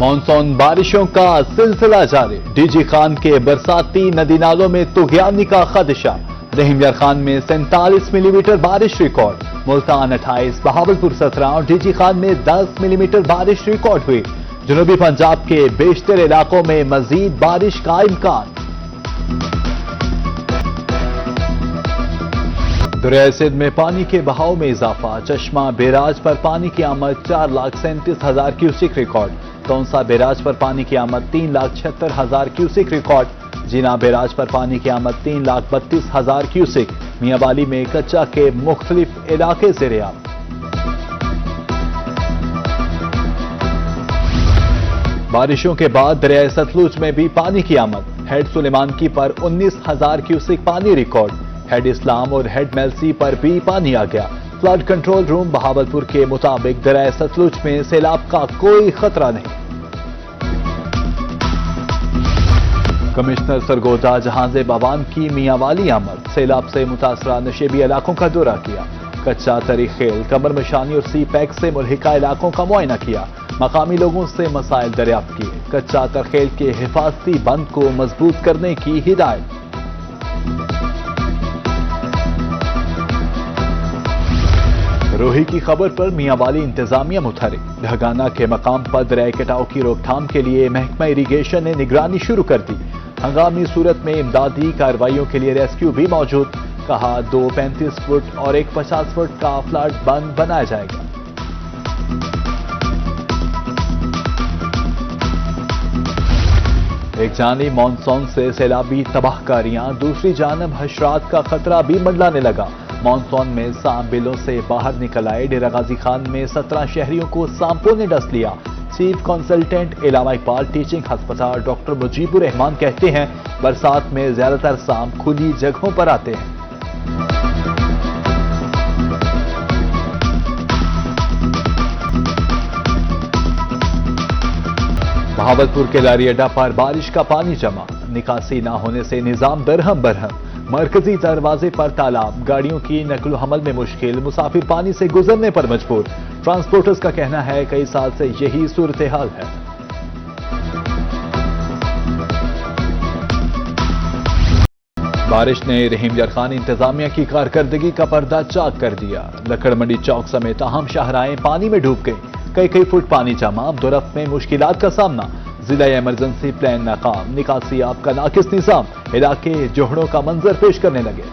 Monsoon बारिशों का सिलसिला जारी। डीजी खान के बरसाती नदी नालों में तुगयानी का खदशा। रहीम यार खान में 47 मिलीमीटर बारिश रिकॉर्ड। मुल्तान 28, बहावलपुर 17 और डीजी खान में 10 मिलीमीटर बारिश रिकॉर्ड हुई। जनूबी पंजाब के बेशतर इलाकों में मजीद बारिश का इम्कान। दरिया सिंध में पानी के बहाव में इजाफा। चश्मा बैराज पर पानी की आमद 4,37,000 क्यूसिक रिकॉर्ड। तौंसा बैराज पर पानी की आमद 3,76,000 क्यूसिक रिकॉर्ड। जीना बैराज पर पानी की आमद 3,32,000 क्यूसिक। मियांवाली में कच्चा के मुख्तलिफ इलाके ज़ेर-ए-आब। बारिशों के बाद दरिया सतलुज में भी पानी की आमद। हेड सुलेमानकी पर 19,000 क्यूसिक पानी रिकॉर्ड। हेड इस्लाम और हेड मेलसी पर भी पानी आ गया। फ्लड कंट्रोल रूम बहावलपुर के मुताबिक दरिया सतलुज में सैलाब का कोई खतरा नहीं। कमिश्नर सरगोजा जहांजेब अवाम की मियांवाली आमद। सैलाब से मुतासरा नशेबी इलाकों का दौरा किया। कच्चा तरी खेल, कमर मशानी और सी पैक से मुल्हिका इलाकों का मुआयना किया। मकामी लोगों से मसाइल दरियाफ्त किए। कच्चा तरखेल के हिफाजती बंद को मजबूत करने की हिदायत। रोही की खबर पर मियांवाली इंतजामिया मुतहरिक। ढगाना के मकाम पर दरिया कटाव की रोकथाम के लिए महकमा इरीगेशन ने निगरानी शुरू कर दी। हंगामी सूरत में इमदादी कार्रवाइयों के लिए रेस्क्यू भी मौजूद। कहा 2 35 फुट और एक 50 फुट का फ्लड बंद बनाया जाएगा। एक जानिब मानसून से सैलाबी तबाहकारियां, दूसरी जानब हशरात का खतरा भी मंडलाने लगा। मानसून में सांप बिलों से बाहर निकल आए। डेरा गाजी खान में 17 शहरियों को सांपों ने डस लिया। चीफ कंसल्टेंट इलामा इकबाल टीचिंग अस्पताल डॉक्टर मुजीबुर रहमान कहते हैं बरसात में ज्यादातर सांप खुली जगहों पर आते हैं। बहावलपुर के लारी अड्डा पर बारिश का पानी जमा। निकासी न होने से निजाम दरहम बरहम। मरकजी दरवाजे पर तालाब, गाड़ियों की नकलो हमल में मुश्किल। मुसाफिर पानी से गुजरने पर मजबूर। ट्रांसपोर्टर्स का कहना है कई साल से यही सूरत हाल है। बारिश ने रहीम यार खान इंतजामिया की कारकर्दगी का पर्दा चाक कर दिया। लकड़ मंडी चौक समेत अहम शाहराहें पानी में डूब गई। कई फुट पानी जमा। अब्दुरफ में मुश्किलात का सामना। जिला इमरजेंसी प्लान नाकाम। निकासी आपका नाकिस निजाम। इलाके जोहड़ों का मंजर पेश करने लगे।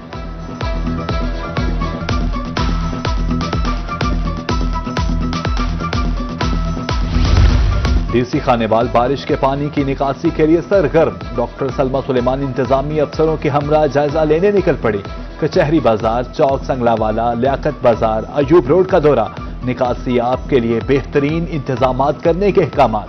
डीसी खानेवाल बारिश के पानी की निकासी के लिए सरगर्म। डॉक्टर सलमा सुलेमान इंतजामी अफसरों के हमरा जायजा लेने निकल पड़ी। कचहरी बाजार, चौक संगलावाला, लियाकत बाजार, अयूब रोड का दौरा। निकासी आपके लिए बेहतरीन इंतजामात करने के अहकामात।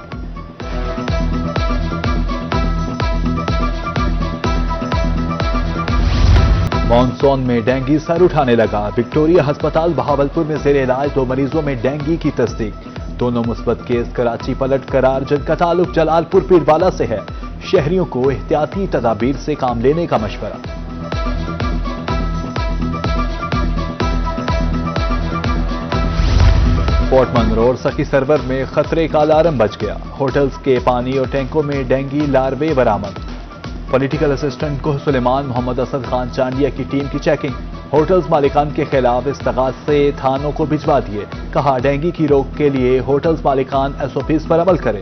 मानसून में डेंगू सर उठाने लगा। विक्टोरिया अस्पताल बहावलपुर में जेर इलाज 2 मरीजों में डेंगू की तस्दीक। दोनों मुस्बत केस कराची पलट करार, जिनका ताल्लुक जलालपुर पीरवाला से है। शहरियों को एहतियाती तदाबीर से काम लेने का मशवरा। पोर्ट मनरो और सखी सरवर में खतरे का अलार्म बज गया। होटल्स के पानी और टैंकों में डेंगू लार्वे बरामद। पॉलिटिकल असिस्टेंट को सुलेमान मोहम्मद असद खान चांडिया की टीम की चेकिंग। होटल्स मालिकान के खिलाफ इस्तगासे थानों को भिजवा दिए। कहा डेंगू की रोक के लिए होटल्स मालिकान एसओपीज पर अमल करें।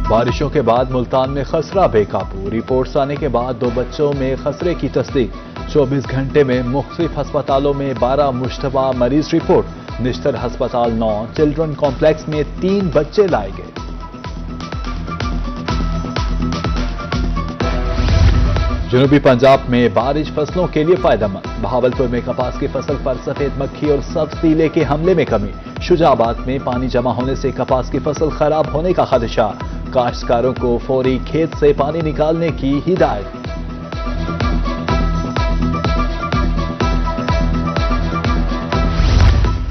बारिशों के बाद मुल्तान में खसरा बेकाबू। रिपोर्ट्स आने के बाद 2 बच्चों में खसरे की तस्दीक। 24 घंटे में मुख्तलिफ अस्पतालों में 12 मुश्तबा मरीज रिपोर्ट। निश्तर अस्पताल 9, चिल्ड्रन कॉम्प्लेक्स में 3 बच्चे लाए गए। जनूबी पंजाब में बारिश फसलों के लिए फायदेमंद। बहावलपुर में कपास की फसल पर सफेद मक्खी और सब्ज तीले के हमले में कमी। शुजाबाद में पानी जमा होने से कपास की फसल खराब होने का खदशा। काश्तकारों को फौरी खेत से पानी निकालने की हिदायत।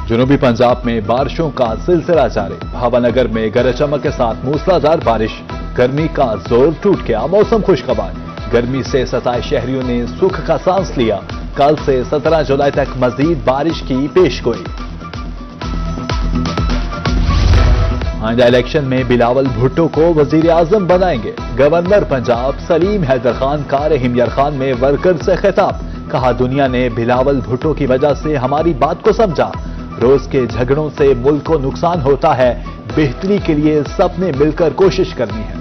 जनूबी पंजाब में बारिशों का सिलसिला जारी। भावनगर में गरज चमक के साथ मूसलाधार बारिश। गर्मी का जोर टूट गया, मौसम खुशगवार। गर्मी से सताए शहरियों ने सुख का सांस लिया। कल से 17 जुलाई तक मजीद बारिश की पेशगोई। आइंदा इलेक्शन में बिलावल भुट्टो को वजीर आजम बनाएंगे। गवर्नर पंजाब सलीम हैदर खान का रहीम यार खान में वर्कर से खिताब, कहा दुनिया ने बिलावल भुट्टो की वजह से हमारी बात को समझा। रोज के झगड़ों से मुल्क को नुकसान होता है, बेहतरी के लिए सबने मिलकर कोशिश करनी है।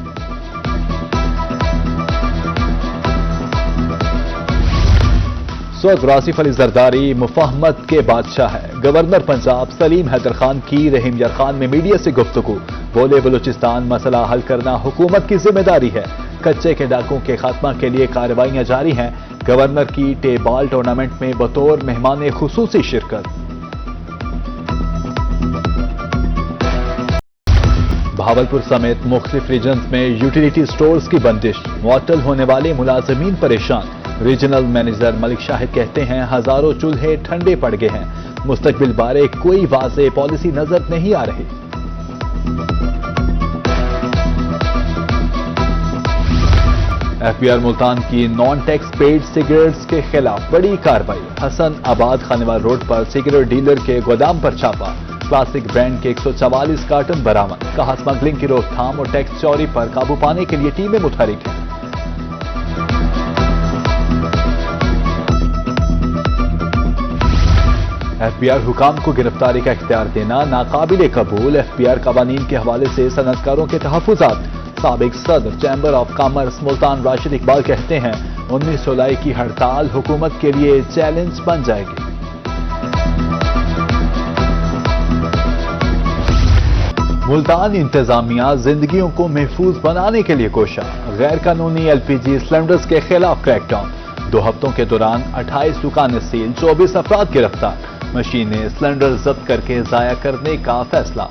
सैयद आसिफ अली जरदारी मुफाहमत के बादशाह है। गवर्नर पंजाब सलीम हैदर खान की रहीम यार खान में मीडिया से गुफ्तगू, बोले बलूचिस्तान मसला हल करना हुकूमत की जिम्मेदारी है। कच्चे के डाकों के खात्मा के लिए कार्रवाइयां जारी हैं। गवर्नर की टेबॉल टूर्नामेंट में बतौर मेहमान खुसूसी शिरकत। भावलपुर समेत मुख्तलिफ रीजन्स में यूटिलिटी स्टोर्स की बंदिश, मुअत्तल होने वाले मुलाजमीन परेशान। रीजनल मैनेजर मलिक शाहिद कहते हैं हजारों चूल्हे ठंडे पड़ गए हैं, मुस्तकबिल बारे कोई वाज़ेह पॉलिसी नजर नहीं आ रही। एफबीआर मुल्तान की नॉन टैक्स पेड सिगरेट्स के खिलाफ बड़ी कार्रवाई। हसन आबाद खानेवाल रोड पर सिगरेट डीलर के गोदाम पर छापा, क्लासिक ब्रांड के 144 कार्टन बरामद। कहा स्मगलिंग की रोकथाम और टैक्स चोरी पर काबू पाने के लिए टीमें मुतहरिक हैं। एफबीआर हुकाम को गिरफ्तारी का इख्तियार देना नाकाबिले कबूल। एफबीआर कवानीन के हवाले से सनतकारों के तहफ़्फ़ुज़ात। साबिक सदर chamber of commerce Multan Rashid Iqbal कहते हैं 19 जुलाई की हड़ताल हुकूमत के लिए चैलेंज बन जाएगी। मुल्तान इंतजामिया जिंदगियों को महफूज बनाने के लिए कोशा। गैर कानूनी एलपीजी सिलेंडर्स के खिलाफ क्रैकडाउन। 2 हफ्तों के दौरान 28 दुकानें सील, 24 अफराद गिरफ्तार। मशीनें सिलेंडर जब्त करके जाया करने का फैसला।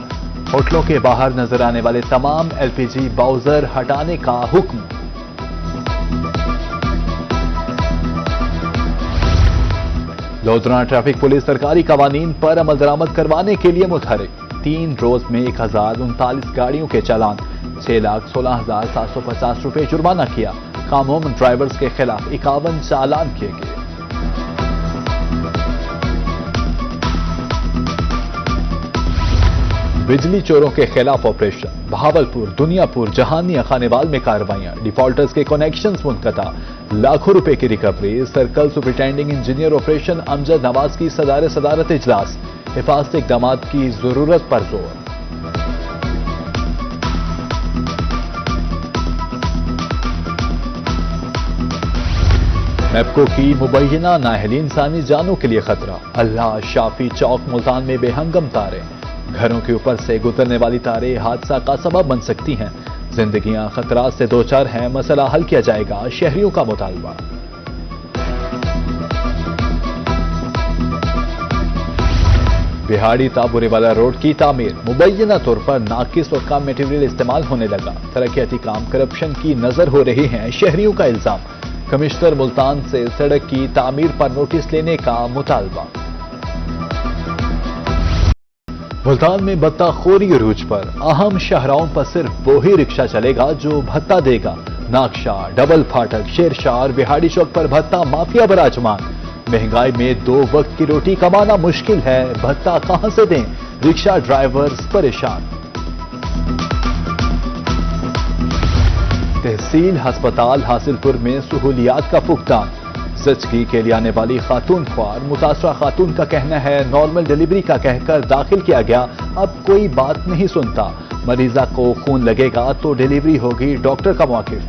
होटलों के बाहर नजर आने वाले तमाम एलपीजी बाउजर हटाने का हुक्म। लोधरा ट्रैफिक पुलिस सरकारी कवानीन पर अमल दरामद करवाने के लिए मुतहरिक। 3 रोज में 1039 गाड़ियों के चालान, 6,16,750 रुपए जुर्माना किया। कामोम ड्राइवर्स के खिलाफ 51 चालान किए गए। बिजली चोरों के खिलाफ ऑपरेशन। भावलपुर, दुनियापुर, जहानिया, खानेवाल में कार्रवाइयां। डिफॉल्टर्स के कनेक्शंस मुनक़ता, लाखों रुपए की recovery. Circle superintending engineer operation Amjad Nawaz की सदारत इजलास। हिफाजती इक़दामात की जरूरत पर जोर। मैपको की मुबैना नाअहल इंसानी जानों के लिए खतरा। अल्लाह शाफी चौक मुल्तान में बेहंगम तारे। घरों के ऊपर से गुजरने वाली तारें हादसा का सबब बन सकती हैं। जिंदगियां खतरात से दो चार हैं, मसला हल किया जाएगा, शहरियों का मुतालबा। बिहाड़ी ताबुरेवाला रोड की तामीर, मुबैना तौर पर नाकिस और कम मटेरियल इस्तेमाल होने लगा। तरक्याती काम करप्शन की नजर हो रहे हैं, शहरियों का इल्जाम। कमिश्नर मुल्तान से सड़क की तामीर पर नोटिस लेने का मुतालबा। मुल्तान में भत्ताखोरी अरूज पर। अहम शाहराहों पर सिर्फ वो ही रिक्शा चलेगा जो भत्ता देगा। नाकशा, डबल फाटक, शेरशाह और बिहाड़ी चौक पर भत्ता माफिया बराजमान। महंगाई में 2 वक्त की रोटी कमाना मुश्किल है, भत्ता कहां से दें, रिक्शा ड्राइवर्स परेशान। तहसील अस्पताल हासिलपुर में सहूलियात का फुकदान। जचगी के लिए आने वाली खातून ख्वार, मुतासरा खातून का कहना है नॉर्मल डिलीवरी का कहकर दाखिल किया गया, अब कोई बात नहीं सुनता। मरीजा को खून लगेगा तो डिलीवरी होगी, डॉक्टर का मौक़िफ़।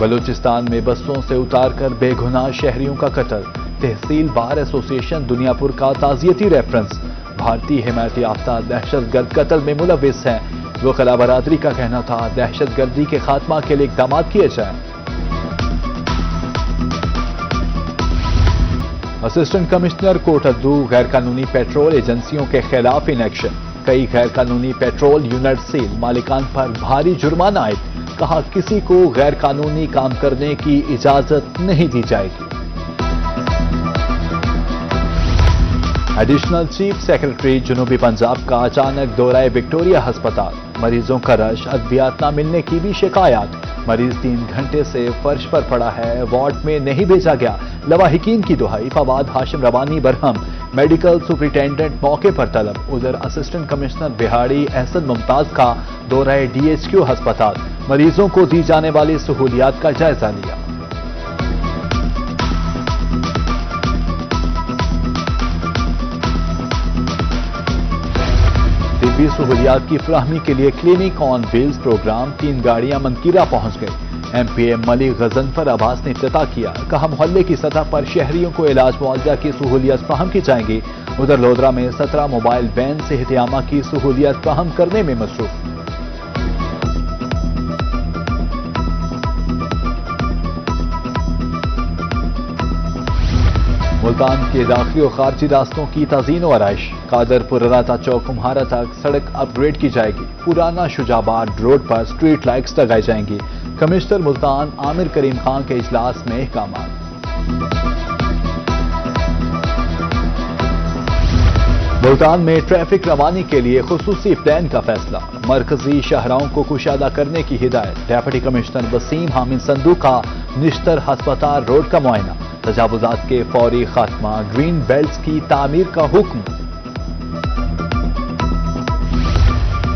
बलूचिस्तान में बसों से उतारकर बेगुनाह शहरियों का कत्ल। तहसील बार एसोसिएशन दुनियापुर का ताज़ियती रेफरेंस। भारतीय हिमायत याफ्ता दहशतगर्द कत्ल में मुलविस हैं। वकला बरादरी का कहना था दहशतगर्दी के खात्मा के लिए इक़दाम किए जाएं। असिस्टेंट कमिश्नर कोटद्दू, गैर कानूनी पेट्रोल एजेंसियों के खिलाफ इन एक्शन। कई गैर कानूनी पेट्रोल यूनिट सील, मालिकान पर भारी जुर्माना आयद। कहा किसी को गैर कानूनी काम करने की इजाजत नहीं दी जाएगी। एडिशनल चीफ सेक्रेटरी जनूबी पंजाब का अचानक दौरा विक्टोरिया अस्पताल। मरीजों का रश, अद्वियात न मिलने की भी शिकायत। مریض 3 گھنٹے سے فرش پر پڑا ہے، وارڈ میں نہیں بھیجا گیا، لواحقین کی دہائی۔ فواد ہاشم ربانی برہم، میڈیکل سپرنٹینڈنٹ موقع پر طلب۔ ادھر اسسٹنٹ کمشنر بہاڑی احسن ممتاز کا دورہ DHQ ہسپتال، مریضوں کو دی جانے والی سہولیات کا جائزہ لیا۔ طبی سہولیات کی فراہمی کے لیے کلینک آن ویلز پروگرام 3 گاڑیاں منکیرہ پہنچ گئی۔ MP ملک غضنفر عباس نے افتتاح کیا، کہا محلے کی سطح پر شہریوں کو علاج معالجہ کی سہولیات فراہم کی جائیں گی۔ ادھر لودھرا میں 17 موبائل وین صحت عامہ کی سہولیات فراہم کرنے میں مصروف۔ ملتان کے داخلی و خارجی راستوں کی تزئین و آرائش، قادر پور راتا چوک کمہارا تک سڑک اپ گریڈ کی جائے گی۔ پرانا شجاباد روڈ پر سٹریٹ لائٹس لگائی جائیں گی۔ کمشنر ملتان عامر کریم خان کے اجلاس میں احکامات۔ ملتان میں ٹریفک روانی کے لیے خصوصی پلان کا فیصلہ، مرکزی شاہراہوں کو کشادہ کرنے کی ہدایت۔ ڈیپٹی کمشنر وسیم حامد سندھو کا نشتر ہسپتال روڈ کا معائنہ، تجاوزات کے فوری خاتمہ، گرین بیلٹس کی تعمیر کا حکم۔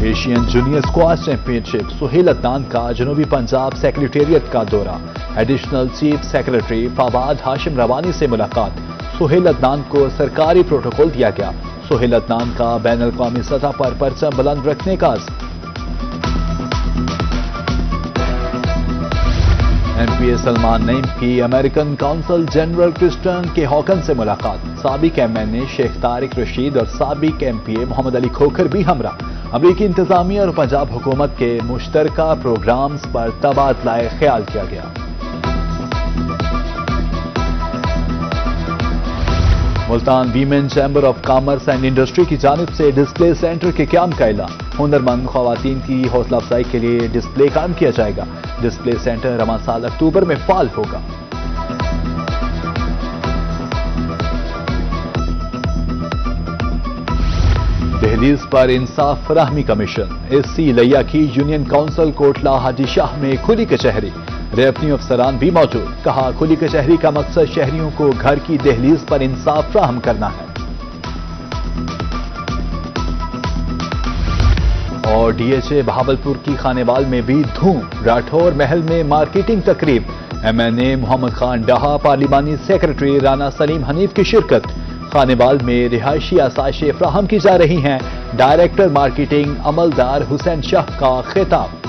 ایشین جونیئر اسکواش چیمپئن شپ، سہیل عدنان کا جنوبی پنجاب سیکریٹریٹ کا دورہ، ایڈیشنل چیف سیکریٹری فواد ہاشم ربانی سے ملاقات۔ سہیل عدنان کو سرکاری پروٹوکول دیا گیا۔ سہیل عدنان کا بین الاقوامی سطح پر پرچم بلند رکھنے کا عزم۔ MP سلمان نعیم کی امریکن کونسل جنرل کرسٹن کے ہاکن سے ملاقات۔ سابق MNA شیخ طارق رشید اور سابق MPA محمد علی کھوکھر بھی ہمراہ۔ امریکی انتظامیہ اور پنجاب حکومت کے مشترکہ پروگرامز پر تبادلہ خیال کیا گیا۔ Multan women chamber of commerce and industry کی جانب سے ڈسپلے سینٹر کے قیام کا اعلان۔ ہنرمند خواتین کی حوصلہ افزائی کے لیے ڈسپلے قائم کیا جائے گا۔ ڈسپلے سینٹر رواں سال اکتوبر میں فعال ہوگا۔ دہلیز پر انصاف فراہمی کمیشن، SC لیا کی یونین کونسل کوٹلہ حاجی شاہ میں کھلی کچہری، ریونیو افسران بھی موجود۔ کہا کھلی کچہری کا مقصد شہریوں کو گھر کی دہلیز پر انصاف فراہم کرنا ہے۔ اور DHA بہاولپور کی خانیوال میں بھی دھوم، راٹھور محل میں مارکیٹنگ تقریب، MNA محمد خان ڈاہا، پارلیمانی سیکرٹری رانا سلیم حنیف کی شرکت۔ خانیوال میں رہائشی آسائشیں فراہم کی جا رہی ہیں، ڈائریکٹر مارکیٹنگ عملدار حسین شاہ کا خطاب۔